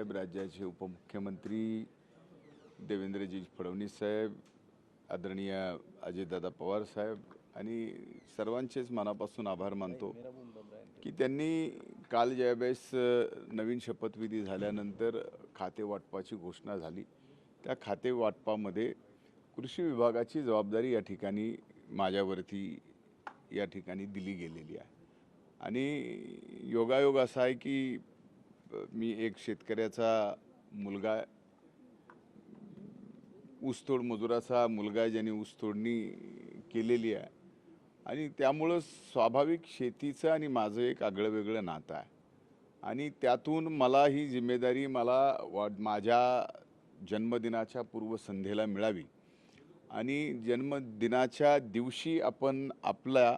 साहेब, राज्याचे उपमुख्यमंत्री देवेंद्रजी फडणवीस साहेब, आदरणीय अजितदादा पवार साहेब आणि सर्वांचेच मनापासून आभार मानतो की त्यांनी काल ज्यावेळेस नवीन शपथविधी झाल्यानंतर खाते वाटपाची घोषणा झाली, त्या खाते वाटपामध्ये कृषी विभागाची जबाबदारी या ठिकाणी माझ्यावरती या ठिकाणी दिली गेलेली आहे। आणि योगायोग असा आहे की मी एक शेतकऱ्याचा मुलगा, ऊसतोड मजुराचा मुलगा, ज्याने ऊसतोडणी केलेली आहे आणि त्यामुळं स्वाभाविक शेतीचं आणि माझं एक आगळंवेगळं नातं आहे आणि त्यातून मला ही जिम्मेदारी माझ्या जन्मदिनाच्या पूर्वसंध्येला मिळावी आणि जन्मदिनाच्या दिवशी आपण आपल्या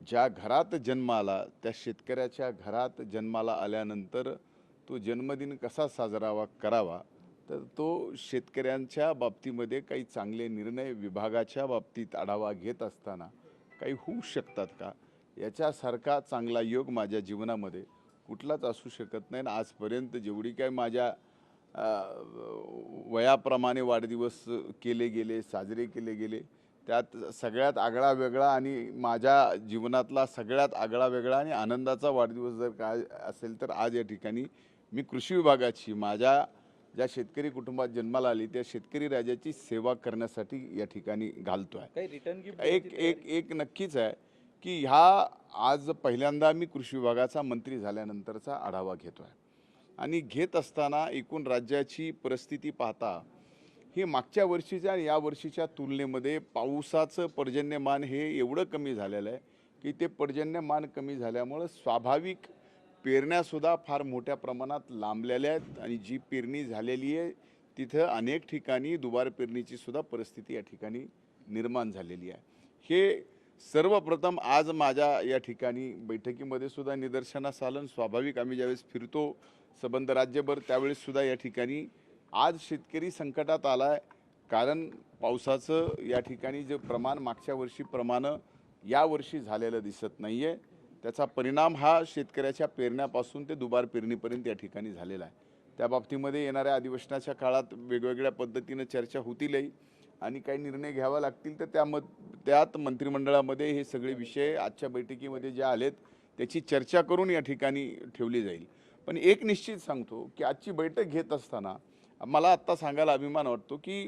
ज्या घरात जन्म आला त्या शेतकऱ्याच्या घरात जन्माला आल्यानंतर तो जन्मदिन कसा साजरा करावा, तर तो शेतकऱ्यांच्या बाबतीमध्ये काही चांगले निर्णय विभागाच्या बाबतीत आढावा घेत असताना काही होऊ शकतात का, याच्यासारखा चांगला योग माझ्या जीवनामध्ये कुठलाच असू शकत नाही। आजपर्यंत जेवढी काय माझ्या वयाप्रमाणे वाढदिवस केले गेले, साजरे केले गेले, त्यात सगळ्यात आगळा वेगळा आणि माझ्या जीवनातला सगळ्यात आगळा वेगळा आणि आनंदाचा वाढदिवस जर काय असेल तर आज या ठिकाणी मी कृषी विभागाची, माझ्या ज्या शेतकरी कुटुंबात जन्माला आली त्या शेतकरी राजाची सेवा करण्यासाठी या ठिकाणी घालतो आहे। एक नक्कीच आहे की आज पहिल्यांदा मी कृषी विभागाचा मंत्री झाल्यानंतरचा आढावा घेतो आहे आणि घेत असताना एकूण राज्याची परिस्थिती पाहता हे मागच्या वर्षीच्या आणि या वर्षीच्या तुलनेमध्ये पावसाचं पर्जन्यमान हे एवढं कमी झालेलं आहे की ते पर्जन्यमान कमी झाल्यामुळं स्वाभाविक पेरण्यासुद्धा फार मोठ्या प्रमाणात लांबलेल्या आहेत आणि जी पेरणी झालेली आहे तिथं अनेक ठिकाणी दुबार पेरणीची सुद्धा परिस्थिती या ठिकाणी निर्माण झालेली आहे। हे सर्वप्रथम आज माझ्या या ठिकाणी बैठकीमध्ये सुद्धा निदर्शनास आलं। स्वाभाविक आम्ही ज्यावेळेस फिरतो संबंध राज्यभर त्यावेळेस सुद्धा या ठिकाणी आज शेतकरी संकटात आला आहे, कारण पावसाचं या ठिकाणी जे प्रमाण मागच्या वर्षीप्रमाणे यावर्षी झालेलं दिसत नाही आहे। त्याचा परिणाम हा शेतकऱ्याच्या पेरण्यापासून ते दुबार पेरणीपर्यंत या ठिकाणी झालेला आहे। त्या बाबतीमध्ये येणाऱ्या अधिवेशनाच्या काळात वेगवेगळ्या पद्धतीनं चर्चा होतीलही आणि काही निर्णय घ्यावा लागतील, तर त्यात मंत्रिमंडळामध्ये हे सगळे विषय आजच्या बैठकीमध्ये जे आलेत त्याची चर्चा करून या ठिकाणी ठेवली जाईल। पण एक निश्चित सांगतो की आजची बैठक घेत असताना मला आत्ता सांगायला अभिमान वाटतो की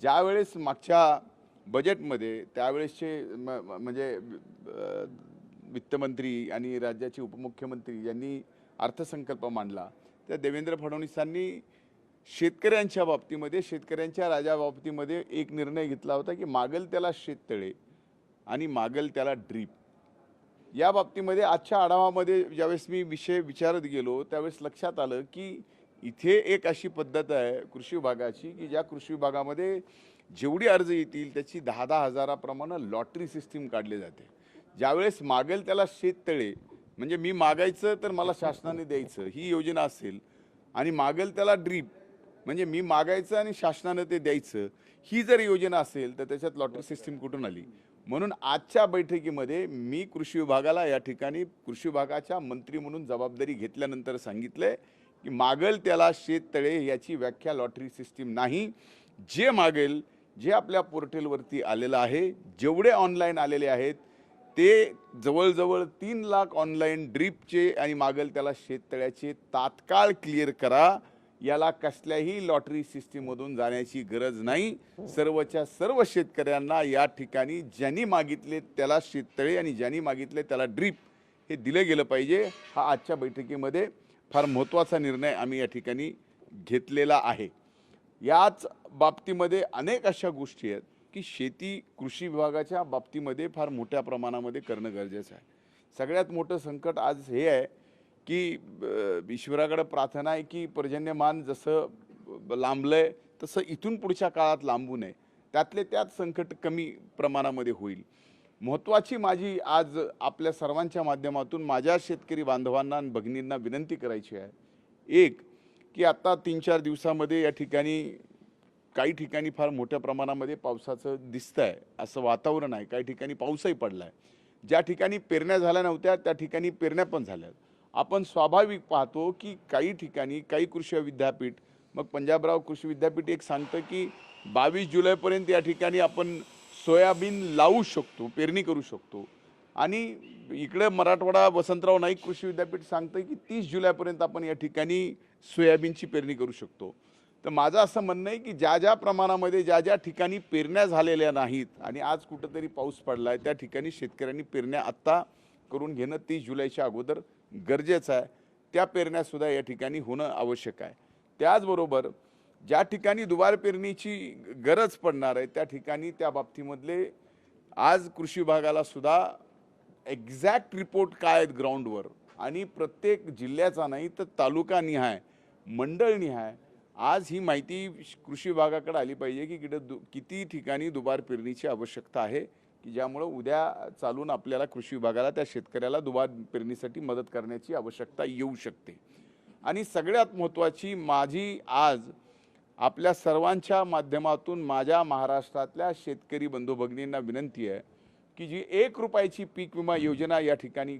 ज्यावेळेस मागच्या बजेटमध्ये त्यावेळेसचे म्हणजे वित्तमंत्री आणि राज्याचे उपमुख्यमंत्री यांनी अर्थसंकल्प मांडला, त्या देवेंद्र फडणवीसांनी शेतकऱ्यांच्या बाबतीमध्ये, शेतकऱ्यांच्या बाबतीमध्ये एक निर्णय घेतला होता की मागल त्याला शेततळे आणि मागल त्याला ड्रीप। या बाबतीमध्ये आजच्या आढावामध्ये ज्यावेळेस मी विषय विचारत गेलो त्यावेळेस लक्षात आलं की इथे एक अशी पद्धत आहे कृषी विभागाची की ज्या कृषी विभागामध्ये जेवढी अर्ज येतील त्याची 10-10 हजाराप्रमाणे लॉटरी सिस्टीम काढली जाते। ज्यावेळेस मागेल त्याला शेततळे म्हणजे मी मागायचं तर मला शासनाने द्यायचं ही योजना असेल आणि मागेल त्याला ड्रीप म्हणजे मी मागायचं आणि शासनाने ते द्यायचं ही जर योजना असेल तर त्याच्यात लॉटरी सिस्टीम कुठून आली। म्हणून आजच्या बैठकीमध्ये मी कृषी विभागाला या ठिकाणी कृषी विभागाच्या मंत्री म्हणून जबाबदारी घेतल्यानंतर सांगितलंय की मागेल त्याला शेततळे याची व्याख्या लॉटरी सिस्टीम नाही। जे मागेल, जे आपल्या पोर्टलवरती आलेलं आहे, जेवढे ऑनलाईन आलेले आहेत ते जवळजवळ 3 लाख ऑनलाईन ड्रीपचे आणि मागेल त्याला शेततळ्याचे तात्काळ क्लिअर करा। याला कसल्याही लॉटरी सिस्टीममधून जाण्याची गरज नाही। सर्वच्या सर्व शेतकऱ्यांना या ठिकाणी ज्यांनी मागितले त्याला शेततळे आणि ज्यांनी मागितले त्याला ड्रीप हे दिलं गेलं पाहिजे। हा आजच्या बैठकीमध्ये फार महत्त्वाचा निर्णय आम्ही या ठिकाणी घेतलेला आहे। याच बाबतीमध्ये अनेक अशा गोष्टी आहेत की शेती कृषी विभागाच्या बाबतीमध्ये फार मोठ्या प्रमाणामध्ये करणं गरजेचं आहे। सगळ्यात मोठं संकट आज हे आहे की ईश्वराकडे प्रार्थना आहे की पर्जन्यमान जसं लांबलंय तसं इथून पुढच्या काळात लांबू नये, त्यातले त्यात संकट कमी प्रमाणामध्ये होईल। महत्त्वाची माझी आज आपल्या सर्वांच्या माध्यमातून माझ्या शेतकरी बांधवांना आणि भगिनींना विनंती करायची आहे, एक की आता 3-4 दिवसामध्ये या ठिकाणी काही ठिकाणी फार मोठ्या प्रमाणामध्ये पावसाचं दिसतंय असं वातावरण आहे। काही ठिकाणी पाऊसही पडला आहे। ज्या ठिकाणी पेरण्या झाल्या नव्हत्या त्या ठिकाणी पेरण्या पण झाल्या आपण स्वाभाविक पाहतो की काही ठिकाणी काही कृषी विद्यापीठ, मग पंजाबराव कृषी विद्यापीठ एक सांगतं की 22 जुलैपर्यंत या ठिकाणी आपण सोयाबीन लावू शकतो, पेरणी करू शकतो. आणि इकडे मराठवाडा वसंतराव नाईक कृषी विद्यापीठ सांगतं की 30 जुलैपर्यंत आपण या ठिकाणी सोयाबीनची पेरणी करू शकतो. तर माझं असं म्हणणं आहे की ज्या ज्या प्रमाणामध्ये ज्या ज्या ठिकाणी पेरण्या झालेल्या नाहीत आणि आज कुठंतरी पाऊस पडला आहे त्या ठिकाणी शेतकऱ्यांनी पेरण्या आत्ता करून घेणं 30 जुलैच्या अगोदर गरजेचं आहे. त्या पेरण्यासुद्धा या ठिकाणी होणं आवश्यक आहे. त्याचबरोबर ज्या ठिकाणी दुबार पेरणीची गरज पडणार आहे त्या ठिकाणी त्या बाबतीमधले आज कृषी विभागाला सुद्धा एक्झॅक्ट रिपोर्ट काय आहेत ग्राउंडवर आणि प्रत्येक जिल्ह्याचा नाही तर तालुकानिहाय, मंडळनिहाय आज ही माहिती कृषी विभागाकडे आली पाहिजे की किती ठिकाणी दुबार पेरणीची आवश्यकता आहे की ज्यामुळं उद्या चालून आपल्याला कृषी विभागाला त्या शेतकऱ्याला दुबार पेरणीसाठी मदत करण्याची आवश्यकता येऊ शकते. आणि सगळ्यात महत्त्वाची माझी आज आपल्या सर्वांच्या माध्यमातून माझ्या महाराष्ट्रातल्या शेतकरी बंधू भगिनींना विनंती आहे की जी 1 रुपयाची पीक विमा योजना या ठिकाणी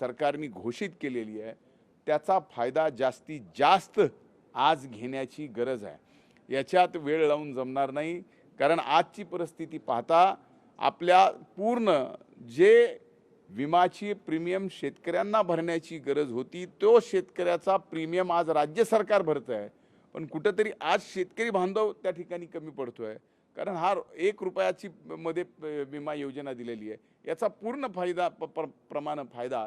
सरकारने घोषित केलेली आहे त्याचा फायदा जास्तीत जास्त आज घेण्याची गरज आहे. याच्यात वेळ लावून जमणार नाही, कारण आजची परिस्थिती पाहता आपल्या पूर्ण जे विमाची प्रीमियम शेतकऱ्यांना भरण्याची गरज होती तो शेतकऱ्याचा प्रीमियम आज राज्य सरकार भरतं आहे. पण कुठंतरी आज शेतकरी बांधव त्या ठिकाणी कमी पडतोय, कारण हा 1 रुपयाची मध्ये विमा योजना दिलेली आहे. याचा पूर्ण फायदा फायदा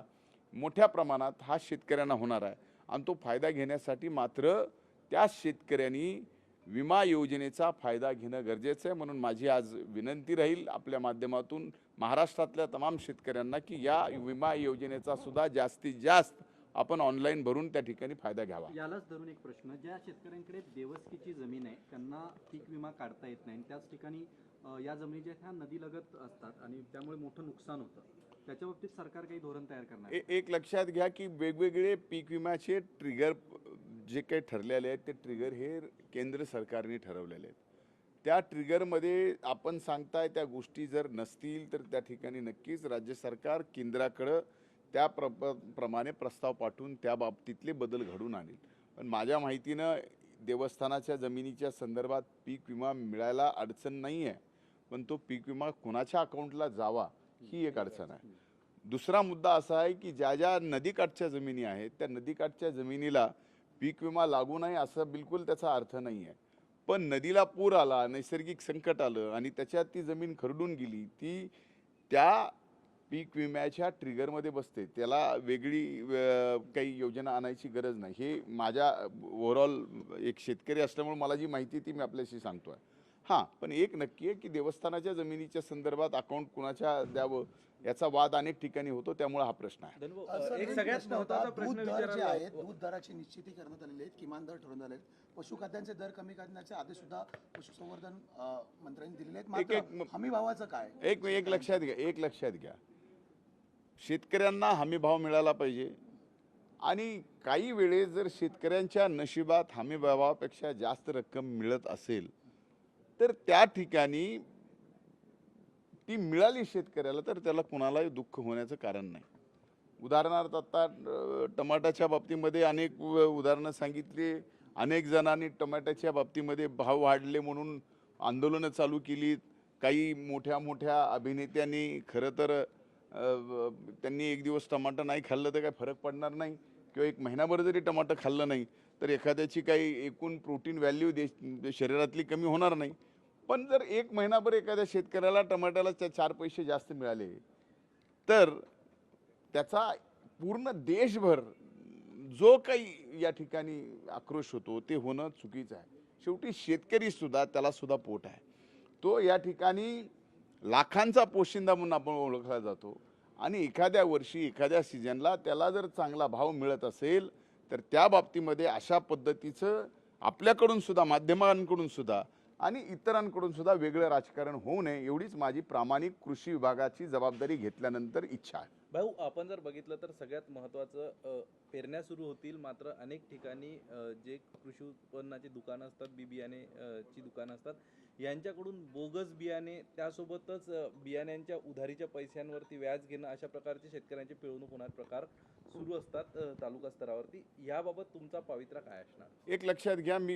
मोठ्या प्रमाणात हा शेतकऱ्यांना होणार आहे आणि तो फायदा घेण्यासाठी मात्र त्या शेतकऱ्यांनी विमा योजनेचा फायदा घेणं गरजेचं आहे. म्हणून माझी आज विनंती राहील आपल्या माध्यमातून महाराष्ट्रातल्या तमाम शेतकऱ्यांना की या विमा योजनेचा सुद्धा जास्तीत जास्त आपण ऑनलाईन भरून त्या ठिकाणी फायदा घ्यावा. यालाच धरून एक प्रश्न, ज्या शेतकऱ्यांकडे बेवस्कीची जमीन आहे त्यांना पीक विमा काढता येत नाही, त्याच ठिकाणी या जमिनी ज्या ह्या नदीलगत असतात आणि त्यामुळे मोठं नुकसान होतं, त्याच्या बाबतीत सरकार काही धोरण तयार करणार आहे? एक लक्षात घ्या की वेगवेगळे पीक विम्याचे ट्रिगर जे काही ठरलेले आहेत ते ट्रिगर हे केंद्र सरकारने ठरवलेले आहेत. त्या ट्रिगरमध्ये आपण सांगताय त्या गोष्टी जर नसतील तर त्या ठिकाणी नक्कीच राज्य सरकार केंद्राकडं त्या प्रमाणे प्रस्ताव पाठवून त्या बाबतीतले बदल घडून आणेल. पण माझ्या माहितीनं देवस्थानाच्या जमिनीच्या संदर्भात पीक विमा मिळायला अडचण नाही आहे, पण तो पीक विमा कोणाच्या अकाउंटला जावा ही एक अडचण आहे. दुसरा मुद्दा असा आहे की ज्या ज्या नदीकाठच्या जमिनी आहेत त्या नदीकाठच्या जमिनीला पीक विमा लागू नाही असं बिलकुल त्याचा अर्थ नाही आहे. पण नदीला पूर आला, नैसर्गिक संकट आलं आणि त्याच्यात ती जमीन खरडून गेली, ती त्या पीक विम्याच्या ट्रिगरमध्ये बसते. त्याला वेगळी काही योजना आणायची गरज नाही. हे माझ्या ओव्हरऑल एक शेतकरी असल्यामुळे मला जी माहिती ती मी आपल्याशी सांगतो आहे. हां, पण एक नक्की आहे की देवस्थानाच्या जमिनीच्या संदर्भात अकाउंट कुणाच्या द्यावं याचा वाद अनेक ठिकाणी होतो, त्यामुळे हा प्रश्न आहे. एक सगळ्यात महत्त्वाचा प्रश्न विचारायला आहे, दूध दराची निश्चिती करण्यात आलेली आहेत, किमान दर ठरवण्यात आले आहेत. पशुखाद्यांचे दर कमी करण्याचे आदेश सुद्धा पशुसंवर्धन मंत्र्यांनी दिलेले आहेत. मात्र हमी भावाचं काय? एक लक्षात घ्या शेतकऱ्यांना हमी भाव मिळाला पाहिजे आणि काही वेळेस जर शेतकऱ्यांच्या नशिबात हमी भावापेक्षा जास्त रक्कम मिळत असेल तर त्या ठिकाणी ती मिळाली शेतकऱ्याला तर त्याला कोणालाही दुःख होण्याचं कारण नाही. उदाहरणार्थ आता टमाट्याच्या बाबतीमध्ये अनेक उदाहरणं सांगितली. अनेक जणांनी टमाट्याच्या बाबतीमध्ये भाव वाढले म्हणून आंदोलनं चालू केली. काही मोठ्या मोठ्या अभिनेत्यांनी खरं तर त्यांनी एक दिवस टमाटर नाही खाल्लं तर काही फरक पडणार नाही, किंवा एक महिनाभर जरी टमाटर खाल्लं नाही तर एखाद्याची काही एकूण प्रोटीन व्हॅल्यू शरीरातली कमी होणार नाही. पण जर एक महिनाभर एखाद्या शेतकऱ्याला टमाट्याला 4 पैसे जास्त मिळाले तर त्याचा पूर्ण देशभर जो काही या ठिकाणी आक्रोश होतो ते होणं चुकीचं आहे. शेवटी शेतकरी सुद्धा त्याला सुद्धा पोट आहे. तो या ठिकाणी लाखांचा पोशिंदा म्हणून आपण ओळखला जातो आणि एखाद्या वर्षी एखाद्या सीजनला त्याला जर चांगला भाव मिळत असेल तर त्या बाबतीमध्ये अशा पद्धतीचं आपल्याकडून सुद्धा, माध्यमांकडून सुद्धा आणि इतरांकडून सुद्धा वेगळं राजकारण होऊ नये एवढीच माझी प्रामाणिक कृषी विभागाची जबाबदारी घेतल्यानंतर इच्छा आहे. भाऊ, आपण जर बघितलं तर सगळ्यात महत्त्वाचं पेरण्या सुरू होतील, मात्र अनेक ठिकाणी जे कृषी उत्पन्नाची दुकानं असतात, बियाणे ची दुकानं असतात, यांच्याकडून बोगस बियाणे त्यासोबतच बियाण्यांच्या उधारीच्या पैशांवरती व्याज घेणं अशा प्रकारचे शेतकऱ्यांची पिळवणूक होणार प्रकार सुरू असतात तालुका स्तरावरती, याबाबत तुमचा पवित्रा काय असणार? एक लक्षात घ्या, मी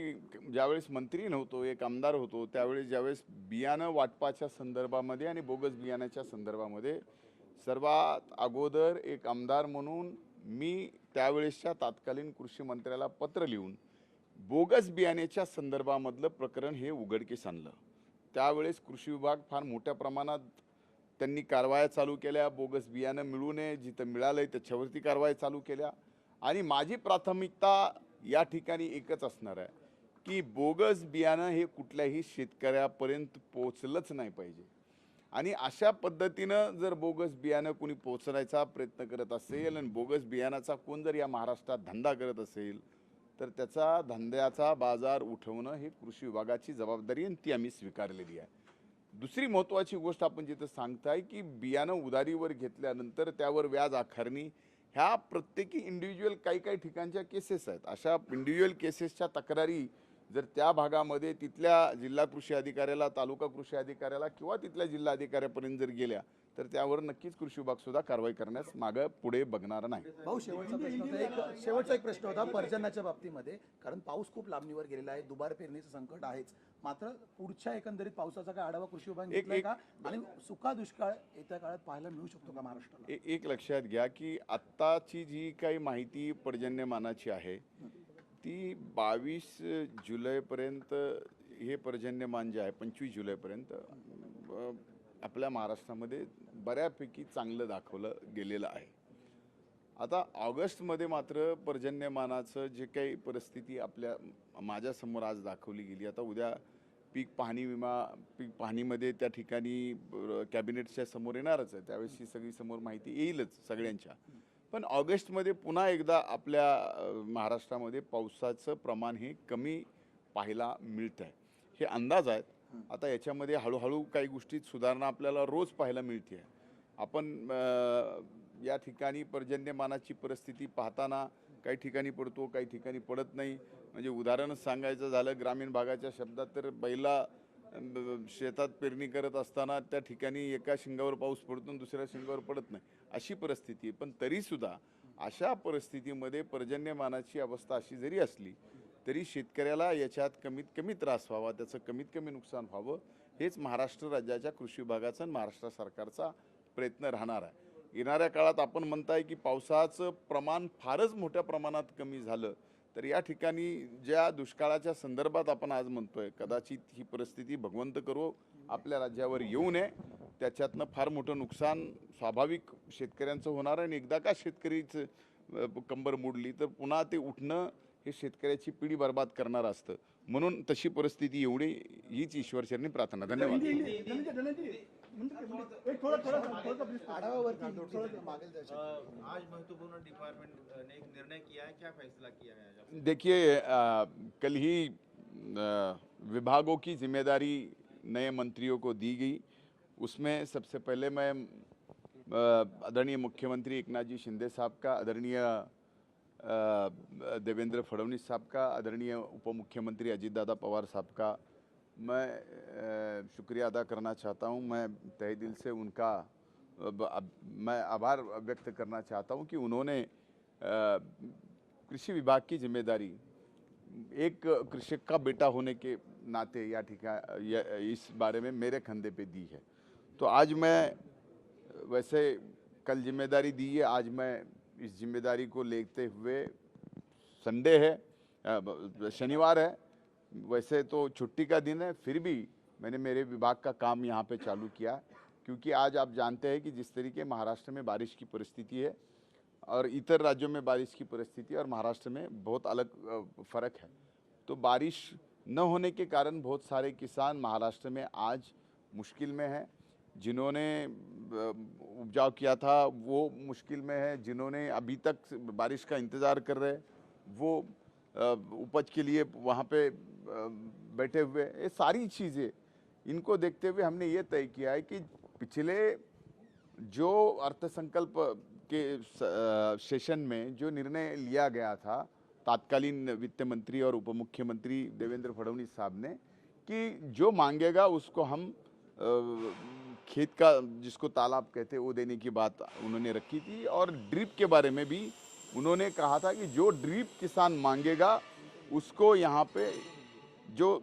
ज्यावेळेस मंत्री नव्हतो, एक आमदार होतो, त्यावेळेस ज्यावेळेस बियाणं वाटपाच्या संदर्भामध्ये आणि बोगस बियाण्याच्या संदर्भामध्ये सर्वात अगोदर एक आमदार म्हणून मी त्यावेळेसच्या तत्कालीन कृषी मंत्र्याला पत्र लिहून बोगस बियाण्याच्या संदर्भामधलं प्रकरण हे उघडकीस आणलं. त्यावेळेस कृषी विभाग फार मोठ्या प्रमाणात त्यांनी कारवाया चालू केल्या. बोगस बियाणं मिळू नये, जिथं मिळालंय त्याच्यावरती कारवाया चालू केल्या. आणि माझी प्राथमिकता या ठिकाणी एकच असणार आहे की बोगस बियाणं हे कुठल्याही शेतकऱ्यापर्यंत पोहोचलंच नाही पाहिजे. आणि अशा पद्धतीनं जर बोगस बियाणं कोणी पोहोचण्याचा प्रयत्न करत असेल आणि बोगस बियाणाचा कोण जर या महाराष्ट्रात धंदा करत असेल तर त्याचा धंद्याचा बाजार उठवणं हे कृषी विभागाची जबाबदारी आणि ती आम्ही स्वीकारलेली आहे. दुसरी महत्त्वाची गोष्ट आपण जिथं सांगताय की बियाणं उधारीवर घेतल्यानंतर त्यावर व्याज आकारणी, ह्या प्रत्येकी इंडिव्हिज्युअल काही काही ठिकाणच्या केसेस आहेत. अशा इंडिव्हिज्युअल केसेसच्या तक्रारी जर त्या भागामध्ये तिथल्या जिल्हा कृषी अधिकाऱ्याला, तालुका कृषी अधिकाऱ्याला किंवा तिथल्या जिल्हा अधिकाऱ्यापर्यंत जर गेल्या तर त्यावर नक्कीच कृषी विभाग सुद्धा कारवाई करण्यास मागं पुढे बघणार नाही. भाऊ, शेवटचा एक प्रश्न होता पर्जन्याच्या बाबतीमध्ये, कारण पाऊस खूप लांबणीवर गेलेला आहे, दुबार पेरणीचं संकट आहेच, मात्र पुढच्या एकंदरीत पावसाचा काय आढावा कृषी विभाग घेतलाय का आणि सुका दुष्काळ येत्या काळात पाहायला मिळू शकतो का महाराष्ट्राला? एक लक्षात घ्या की आत्ताची जी काही माहिती पर्जन्यमानाची आहे ती 22 जुलैपर्यंत हे पर्जन्यमान जे आहे 25 जुलैपर्यंत आपल्या महाराष्ट्रामध्ये बऱ्यापैकी चांगलं दाखवलं गेलेलं आहे. आता ऑगस्टमध्ये मात्र पर्जन्यमानाचं जे काही परिस्थिती माझ्यासमोर आज दाखवली गेली. आता उद्या पीक पाहणीमध्ये त्या ठिकाणी कॅबिनेटच्या समोर येणारच आहे, त्यावेळेस ही सगळी समोर माहिती येईलच सगळ्यांच्या. पण ऑगस्टमध्ये पुन्हा एकदा आपल्या महाराष्ट्रामध्ये पावसाचं प्रमाण हे कमी पाहायला मिळतं आहे, हे अंदाज आहेत. आता याच्यामध्ये हळूहळू काही गोष्टीत सुधारणा आपल्याला रोज पाहायला मिळते. आपण या ठिकाणी पर्जन्यमानाची परिस्थिती पाहताना काही ठिकाणी पडतो, काही ठिकाणी पडत नाही. म्हणजे उदाहरणच सांगायचं झालं ग्रामीण भागाच्या शब्दात तर बैला शेतात पेरणी करत असताना त्या ठिकाणी एका शिंगावर पाऊस पडतो आणि दुसऱ्या शिंगावर पडत नाही, अशी परिस्थिती आहे. पण तरीसुद्धा अशा परिस्थितीमध्ये पर्जन्यमानाची अवस्था अशी जरी असली तरी शेतकऱ्याला याच्यात कमीत कमी त्रास व्हावा, त्याचं कमीत कमी नुकसान व्हावं, हेच महाराष्ट्र राज्याच्या कृषी विभागाचा आणि महाराष्ट्र सरकारचा प्रयत्न राहणार आहे. येणाऱ्या काळात आपण म्हणताय की पावसाचं प्रमाण फारच मोठ्या प्रमाणात कमी झालं तर या ठिकाणी ज्या दुष्काळाच्या संदर्भात आपण आज म्हणतोय, कदाचित ही परिस्थिती भगवंत करो आपल्या राज्यावर येऊ नये. त्याच्यातनं फार मोठं नुकसान स्वाभाविक शेतकऱ्यांचं होणार आहे. आणि एकदा का शेतकरीचं कंबर मोडली तर पुन्हा ते उठणं हे शेतकऱ्याची पिढी बर्बाद करणार असतं. म्हणून तशी परिस्थिती एवढी हीच ईश्वरचरणी प्रार्थना. धन्यवाद. आज महत्वपूर्ण डिपार्टमेंट ने एक निर्णय किया है, क्या फैसला किया है? देखिए, कल ही विभागों की जिम्मेदारी नए मंत्रियों को दी गई. उसमें सबसे पहले मैं आदरणीय मुख्यमंत्री एकनाथ जी शिंदे साहब का, आदरणीय देवेंद्र फडणवीस साहब का, आदरणीय उप मुख्यमंत्री अजीत दादा पवार साहब का मैं शुक्रिया अदा करना चाहता हूं. मैं तहे दिल से उनका मैं आभार व्यक्त करना चाहता हूं कि उन्होंने कृषि विभाग की जिम्मेदारी एक कृषक का बेटा होने के नाते इस बारे में मेरे कंधे पे दी है. तो आज मैं वैसे कल जिम्मेदारी दी है, आज मैं इस जिम्मेदारी को लेते हुए, संडे है, शनिवार है, वैसे तो छुट्टी का दिन है, फिर भी मैंने मेरे विभाग का काम यहाँ पे चालू किया. क्योंकि आज आप जानते हैं कि जिस तरीके महाराष्ट्र में बारिश की परिस्थिति है और इतर राज्यों में बारिश की परिस्थिति और महाराष्ट्र में बहुत अलग फ़र्क है. तो बारिश न होने के कारण बहुत सारे किसान महाराष्ट्र में आज मुश्किल में हैं. जिन्होंने उपजाव किया था वो मुश्किल में है, जिन्होंने अभी तक बारिश का इंतज़ार कर रहे वो उपज के लिए वहाँ पे बैठे हुए. ये सारी चीज़ें इनको देखते हुए हमने ये तय किया है कि पिछले जो अर्थसंकल्प के सेशन में जो निर्णय लिया गया था तत्कालीन वित्त मंत्री और उप मुख्यमंत्री देवेंद्र फडणवीस साहब ने, कि जो मांगेगा उसको हम खेत का जिसको तालाब कहते हैं वो देने की बात उन्होंने रखी थी. और ड्रिप के बारे में भी उन्होंने कहा था कि जो ड्रिप किसान मांगेगा उसको यहाँ पे जो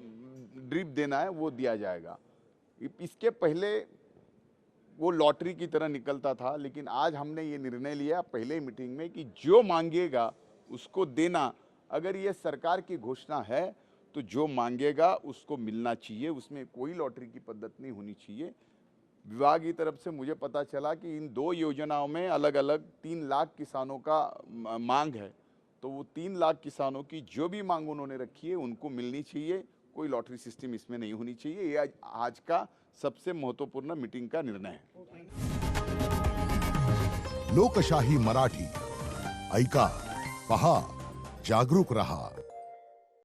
ड्रिप देना है वो दिया जाएगा। इसके पहले वो लॉटरी की तरह निकलता था, लेकिन आज हमने ये निर्णय लिया पहले ही मीटिंग में कि जो मांगेगा उसको देना। अगर ये सरकार की घोषणा है तो जो मांगेगा उसको मिलना चाहिए, उसमें कोई लॉटरी की पद्धति नहीं होनी चाहिए। विभाग की तरफ से मुझे पता चला कि इन 2 योजनाओं में अलग अलग 3 लाख किसानों का मांग है, तो वो 3 लाख किसानों की जो भी मांग उन्होंने रखी है उनको मिलनी चाहिए। कोई लॉटरी सिस्टम इसमें नहीं होनी चाहिए। ये आज का सबसे महत्वपूर्ण मीटिंग का निर्णय है। लोकशाही मराठी ऐका, पहा, जागरूक रहा।